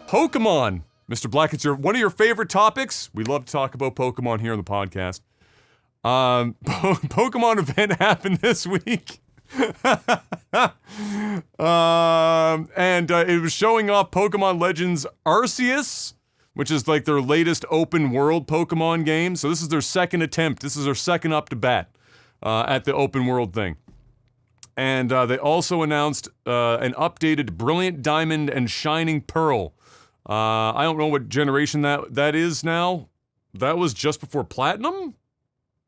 Pokemon. Mr. Black, it's one of your favorite topics. We love to talk about Pokemon here on the podcast. Pokemon event happened this week. And it was showing off Pokemon Legends Arceus, which is like their latest open world Pokemon game. So this is their second attempt. This is their second up to bat at the open world thing. And they also announced an updated Brilliant Diamond and Shining Pearl. I don't know what generation that is now. That was just before Platinum?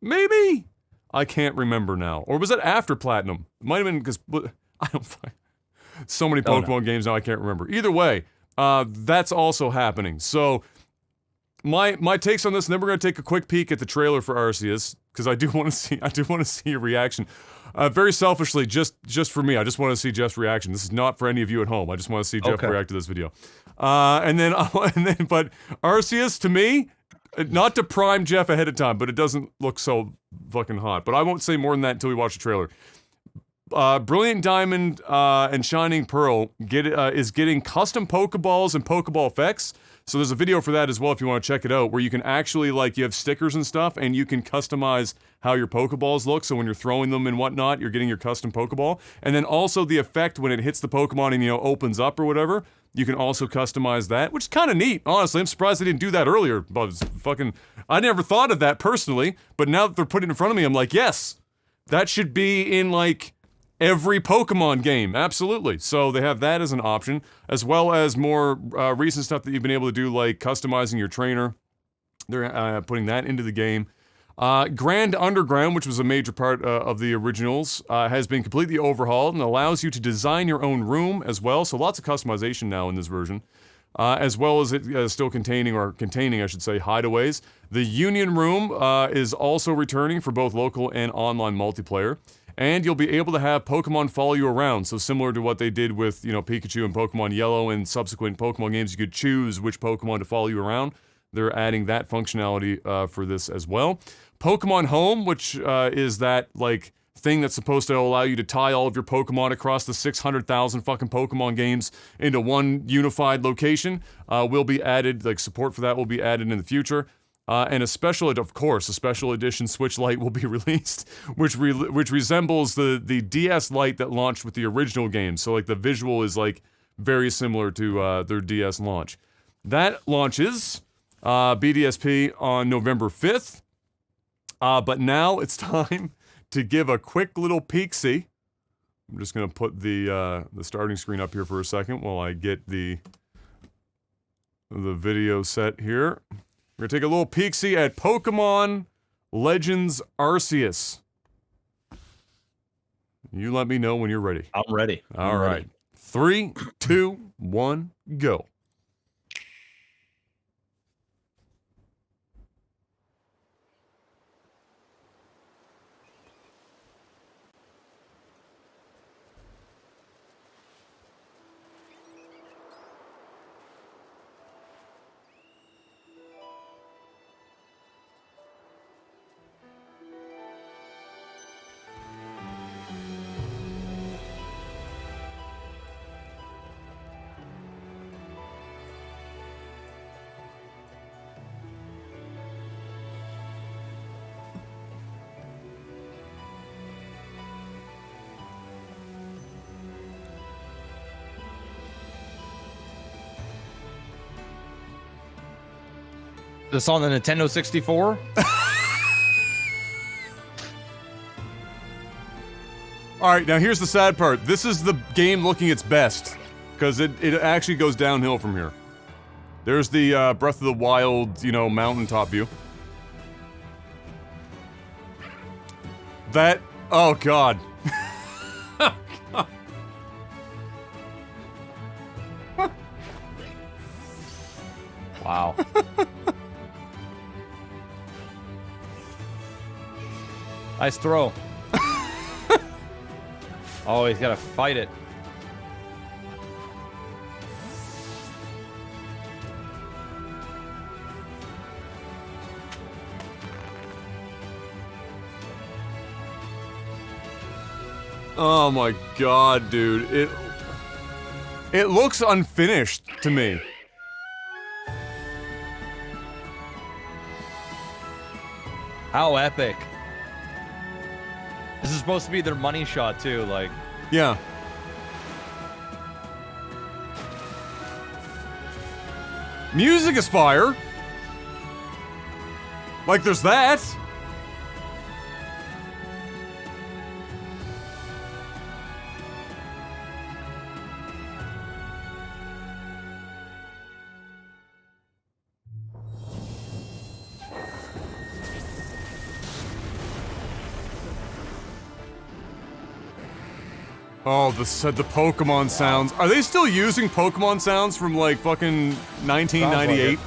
Maybe? I can't remember now. Or was it after Platinum? It might have been because I don't find so many Pokemon games now I can't remember. Either way, that's also happening. So my takes on this, and then we're gonna take a quick peek at the trailer for Arceus, because I do want to see your reaction. Very selfishly, just for me, I just want to see Jeff's reaction. This is not for any of you at home. I just want to see Jeff react to this video. But Arceus, to me, not to prime Jeff ahead of time, but it doesn't look so fucking hot. But I won't say more than that until we watch the trailer. Brilliant Diamond and Shining Pearl is getting custom Pokeballs and Pokeball effects. So there's a video for that as well if you want to check it out, where you can actually, like, you have stickers and stuff, and you can customize how your Pokeballs look, so when you're throwing them and whatnot, you're getting your custom Pokeball. And then also the effect when it hits the Pokemon and, opens up or whatever, you can also customize that, which is kind of neat, honestly. I'm surprised they didn't do that earlier, but I never thought of that personally, but now that they're putting it in front of me, I'm like, yes, that should be in, like, every Pokemon game, absolutely. So they have that as an option, as well as more recent stuff that you've been able to do, like customizing your trainer. They're putting that into the game. Grand Underground, which was a major part of the originals, has been completely overhauled and allows you to design your own room as well. So lots of customization now in this version, as well as it still containing, I should say, hideaways. The Union Room is also returning for both local and online multiplayer. And you'll be able to have Pokemon follow you around, so similar to what they did with, Pikachu and Pokemon Yellow and subsequent Pokemon games, you could choose which Pokemon to follow you around. They're adding that functionality for this as well. Pokemon Home, which is that, like, thing that's supposed to allow you to tie all of your Pokemon across the 600,000 fucking Pokemon games into one unified location, will be added, like, support for that will be added in the future. And a special edition Switch Lite will be released, which resembles the DS Lite that launched with the original game. So, like, the visual is, like, very similar to their DS launch. That launches BDSP on November 5th. But now it's time to give a quick little peek-see. I'm just gonna put the starting screen up here for a second while I get the video set here. We're gonna take a little peek-see at Pokemon Legends Arceus. You let me know when you're ready. I'm ready. All right. 3, 2, 1, go. This on the Nintendo 64? Alright, now here's the sad part. This is the game looking its best, because it actually goes downhill from here. There's the Breath of the Wild, mountaintop view. That... oh god. Wow. Nice throw. Oh, he's gotta fight it. Oh my god, dude. It looks unfinished to me. How epic. This is supposed to be their money shot, too. Like, Yeah. Music is fire. Like, there's that. Oh, the Pokemon sounds. Are they still using Pokemon sounds from like fucking 1998?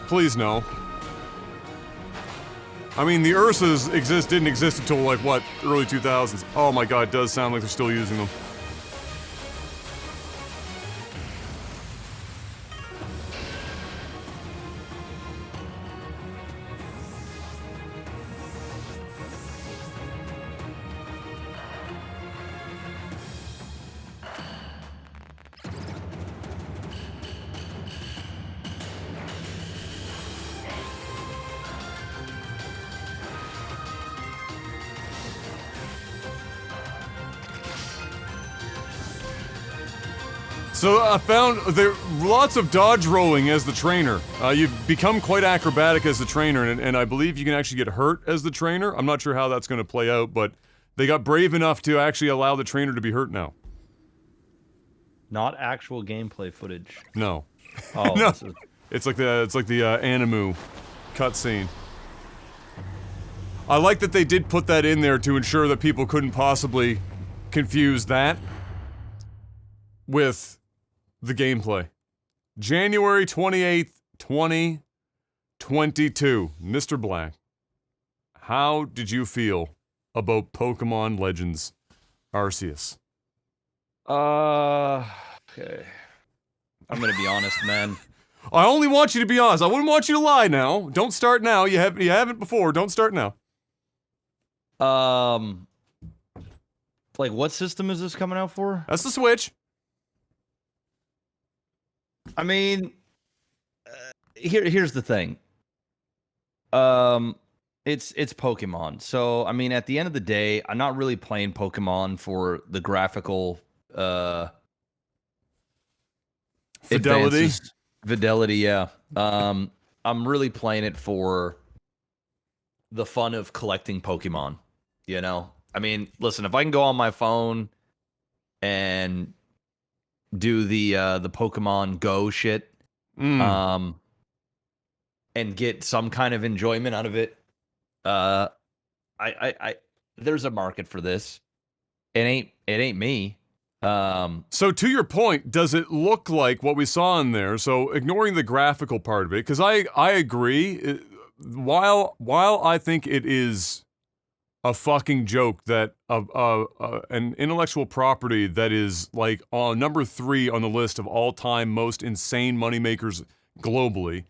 Please no. I mean, the Ursas didn't exist until like what, early 2000s. Oh my god, it does sound like they're still using them. So I found there lots of dodge rolling as the trainer. You've become quite acrobatic as the trainer, and I believe you can actually get hurt as the trainer. I'm not sure how that's going to play out, but they got brave enough to actually allow the trainer to be hurt now. not actual gameplay footage. No. Oh, No. this is- It's like the Animu cutscene. I like that they did put that in there to ensure that people couldn't possibly confuse that with the gameplay. January 28th, 2022. Mr. Black, how did you feel about Pokemon Legends Arceus? okay. I'm gonna be honest, man. I only want you to be honest. I wouldn't want you to lie now. Don't start now. You haven't before. Don't start now. Like, what system is this coming out for? That's the Switch. I mean, here's the thing. It's Pokemon. So, I mean, at the end of the day, I'm not really playing Pokemon for the graphical Fidelity. advances. Fidelity, yeah. I'm really playing it for the fun of collecting Pokemon, you know? I mean, listen, if I can go on my phone and do the Pokemon Go shit, and get some kind of enjoyment out of it, I there's a market for this. It ain't me. So to your point, does it look like what we saw in there? So ignoring the graphical part of it, because I agree. While I think it is a fucking joke that an intellectual property that is like on number 3 on the list of all-time most insane moneymakers globally,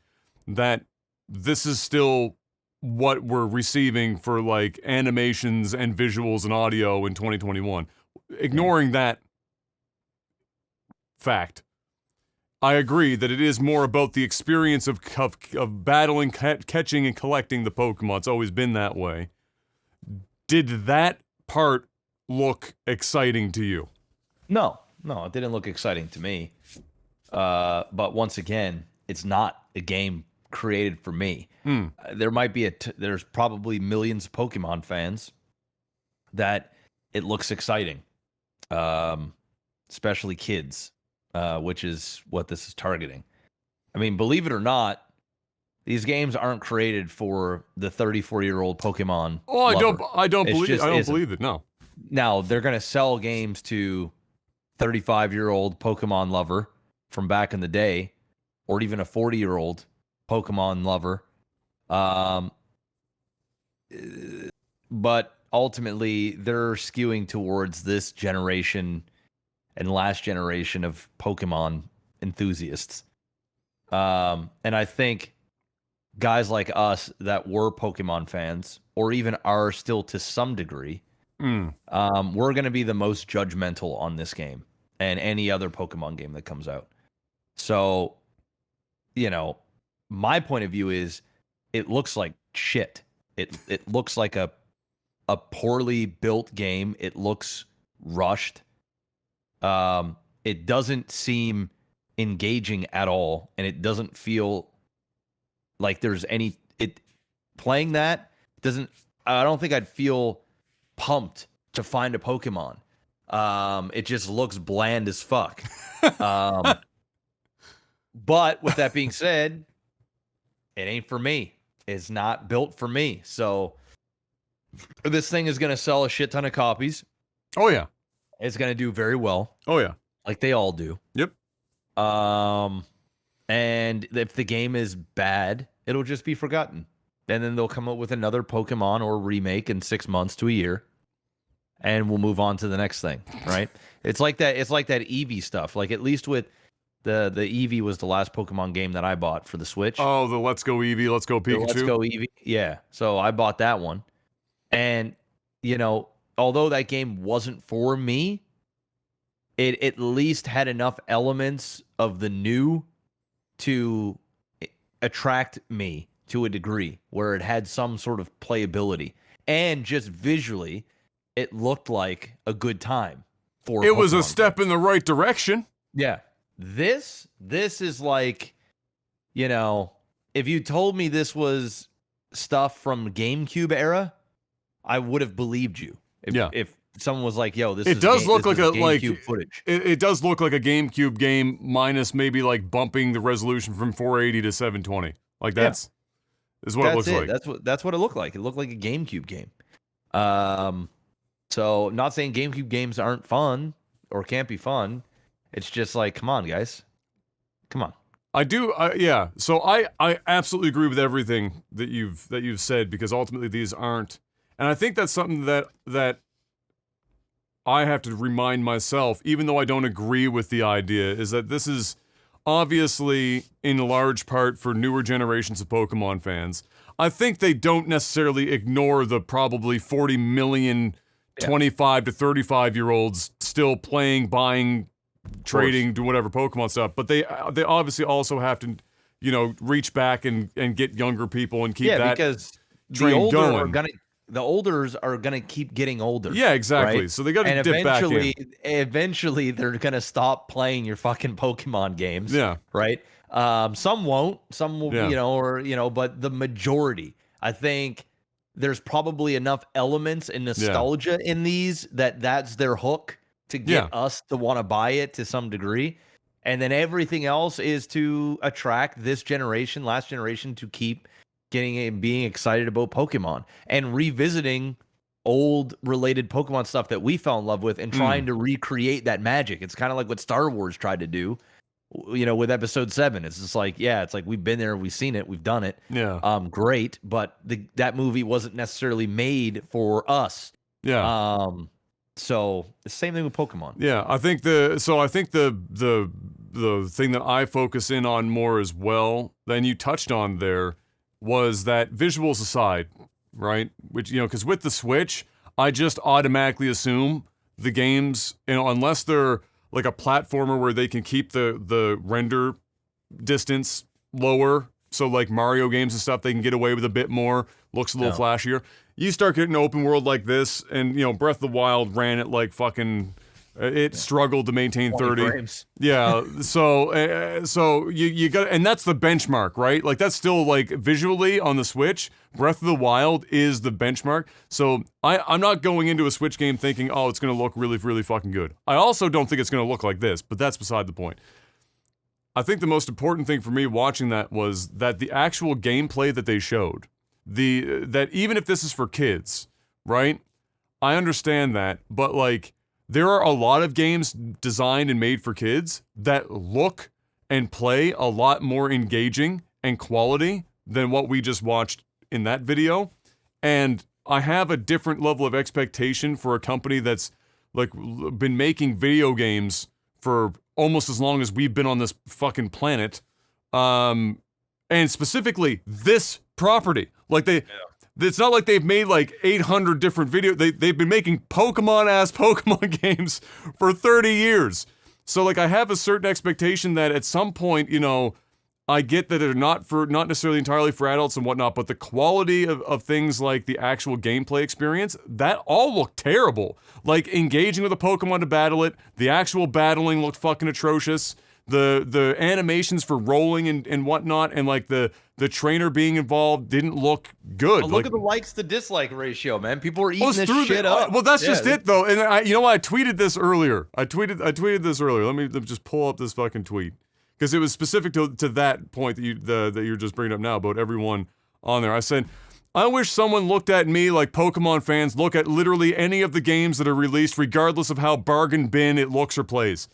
that this is still what we're receiving for like animations and visuals and audio in 2021. Ignoring that fact, I agree that it is more about the experience of battling, catching, and collecting the Pokemon. It's always been that way. Did that part look exciting to you? No, it didn't look exciting to me. But once again, it's not a game created for me. There might be there's probably millions of Pokemon fans that it looks exciting, especially kids, which is what this is targeting. I mean, believe it or not, these games aren't created for the 34-year-old Pokemon. Oh, lover. I don't believe isn't. believe it. No. Now, they're going to sell games to 35-year-old Pokemon lover from back in the day, or even a 40-year-old Pokemon lover. But ultimately, they're skewing towards this generation and last generation of Pokemon enthusiasts. And I think guys like us that were Pokemon fans, or even are still to some degree, we're going to be the most judgmental on this game and any other Pokemon game that comes out. So, you know, my point of view is it looks like shit. It looks like a poorly built game. It looks rushed. It doesn't seem engaging at all, and it doesn't feel like there's any playing that doesn't. I don't think I'd feel pumped to find a Pokemon. It just looks bland as fuck. But with that being said, it ain't for me. It's not built for me. So this thing is going to sell a shit ton of copies. Oh yeah. It's going to do very well. Oh yeah. Like they all do. Yep. And if the game is bad, it'll just be forgotten. And then they'll come up with another Pokemon or remake in 6 months to a year. And we'll move on to the next thing, right? It's like that Eevee stuff. Like at least with the Eevee was the last Pokemon game that I bought for the Switch. Oh, the Let's Go Eevee, Let's Go Pikachu. Let's Go Eevee. Yeah. So I bought that one. And, you know, although that game wasn't for me, it at least had enough elements of the new to attract me to a degree where it had some sort of playability. And just visually, it looked like a good time for it was a Pokemon step in the right direction. Yeah. This is like, you know, if you told me this was stuff from GameCube era, I would have believed you. If someone was like, "Yo, it does look like a GameCube footage." It does look like a GameCube game minus maybe like bumping the resolution from 480 to 720. Like is what it looks like. That's what it looked like. It looked like a GameCube game. So not saying GameCube games aren't fun or can't be fun. It's just like, come on, guys, come on. I do, yeah. So I absolutely agree with everything that you've said because ultimately these aren't, and I think that's something that I have to remind myself, even though I don't agree with the idea, is that this is obviously in large part for newer generations of Pokemon fans. I think they don't necessarily ignore the probably 40 million 25 to 35-year-olds still playing, buying, trading, do whatever Pokemon stuff, but they obviously also have to, you know, reach back and get younger people and keep that because train going. The olders are gonna keep getting older. Yeah, exactly. Right? So they got to dip back in. Eventually, they're gonna stop playing your fucking Pokemon games. Yeah. Right. Some won't. Some will. Yeah. But the majority, I think, there's probably enough elements and nostalgia in these that's their hook to get us to want to buy it to some degree. And then everything else is to attract this generation, last generation, to keep getting and being excited about Pokemon and revisiting old related Pokemon stuff that we fell in love with and trying to recreate that magic. It's kind of like what Star Wars tried to do, you know, with Episode 7. It's just like, it's like we've been there, we've seen it, we've done it. Yeah. Great, but that movie wasn't necessarily made for us. Yeah. So the same thing with Pokemon. Yeah, I think the thing that I focus in on more as well than you touched on there was that visuals aside, right? Which, you know, because with the Switch, I just automatically assume the games, you know, unless they're like a platformer where they can keep the render distance lower, so like Mario games and stuff, they can get away with a bit more, looks a little flashier. You start getting an open world like this, and, you know, Breath of the Wild ran at like fucking... It struggled to maintain 30 frames. Yeah, so you got, and that's the benchmark, right? Like that's still like visually on the Switch, Breath of the Wild is the benchmark. So I'm not going into a Switch game thinking, oh, it's gonna look really, really fucking good. I also don't think it's gonna look like this, but that's beside the point. I think the most important thing for me watching that was that the actual gameplay that they showed, that even if this is for kids, right? I understand that, but like, there are a lot of games designed and made for kids that look and play a lot more engaging and quality than what we just watched in that video. And I have a different level of expectation for a company that's like been making video games for almost as long as we've been on this fucking planet. And specifically this property. Like it's not like they've made like 800 different videos. They've been making Pokemon games for 30 years. So like I have a certain expectation that at some point, you know, I get that they're not necessarily entirely for adults and whatnot, but the quality of things like the actual gameplay experience, that all looked terrible. Like engaging with a Pokemon to battle it, the actual battling looked fucking atrocious. The animations for rolling and whatnot, and like the trainer being involved didn't look good. But look at the likes to dislike ratio, man. People are eating this through shit up. Well, that's just it though. And you know what? I tweeted this earlier. I tweeted this earlier. Let me just pull up this fucking tweet. Because it was specific to that point that you're just bringing up now about everyone on there. I said, I wish someone looked at me like Pokemon fans look at literally any of the games that are released, regardless of how bargain bin it looks or plays.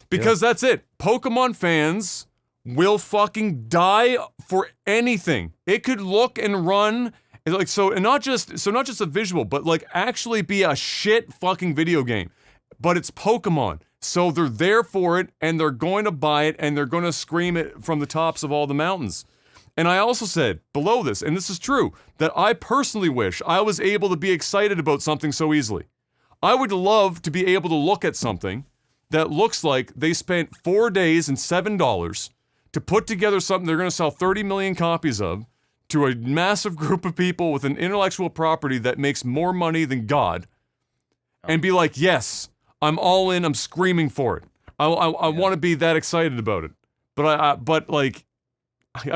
Because that's it. Pokemon fans will fucking die for anything. It could look and run like and not just a visual, but like actually be a shit fucking video game. But it's Pokemon. So they're there for it, and they're going to buy it, and they're going to scream it from the tops of all the mountains. And I also said, below this, and this is true, that I personally wish I was able to be excited about something so easily. I would love to be able to look at something that looks like they spent 4 days and $7 to put together something they're going to sell 30 million copies of to a massive group of people with an intellectual property that makes more money than God, and be like, yes, I'm all in. I'm screaming for it. I want to be that excited about it, but I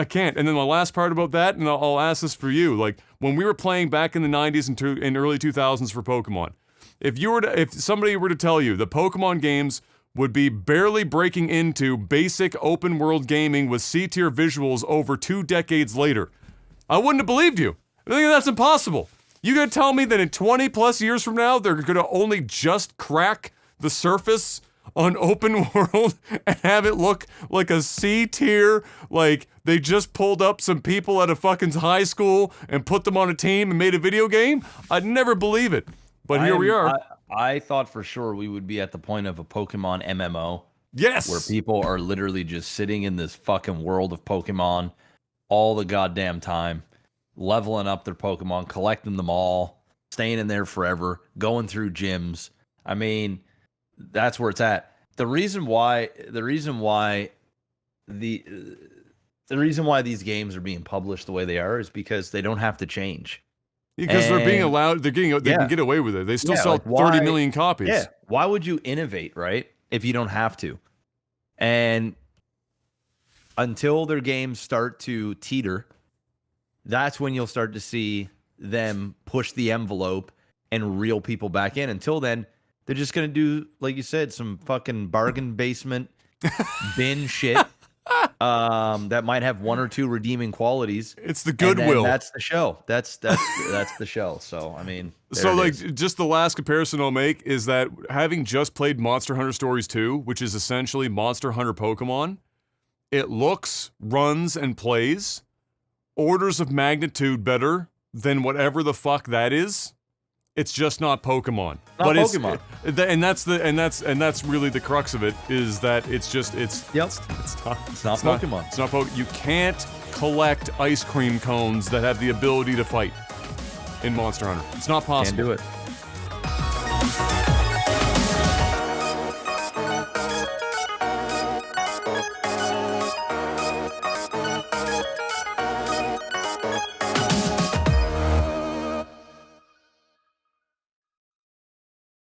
can't. And then the last part about that, and I'll ask this for you. Like when we were playing back in the '90s and early 2000s for Pokemon, if somebody were to tell you the Pokemon games would be barely breaking into basic open world gaming with C-tier visuals over 2 decades later, I wouldn't have believed you. I think that's impossible. You gonna tell me that in 20 plus years from now, they're gonna only just crack the surface on open world and have it look like a C-tier, like they just pulled up some people at a fucking high school and put them on a team and made a video game? I'd never believe it. But here we are. I thought for sure we would be at the point of a Pokemon MMO. Yes. Where people are literally just sitting in this fucking world of Pokemon all the goddamn time, leveling up their Pokemon, collecting them all, staying in there forever, going through gyms. I mean, that's where it's at. The reason why these games are being published the way they are is because they don't have to change. Because they're being allowed, they can get away with it. They still sell 30 million copies. Yeah. Why would you innovate, right? If you don't have to. And until their games start to teeter, that's when you'll start to see them push the envelope and reel people back in. Until then, they're just going to do, like you said, some fucking bargain basement bin shit that might have 1 or 2 redeeming qualities. It's the goodwill. That's the show. That's the show. So, I mean. So, like, just the last comparison I'll make is that having just played Monster Hunter Stories 2, which is essentially Monster Hunter Pokemon, it looks, runs, and plays orders of magnitude better than whatever the fuck that is. It's just not Pokemon. Not Pokemon. And that's really the crux of it, is that it's not Pokemon. It's not Pokemon. You can't collect ice cream cones that have the ability to fight in Monster Hunter. It's not possible. Can't do it.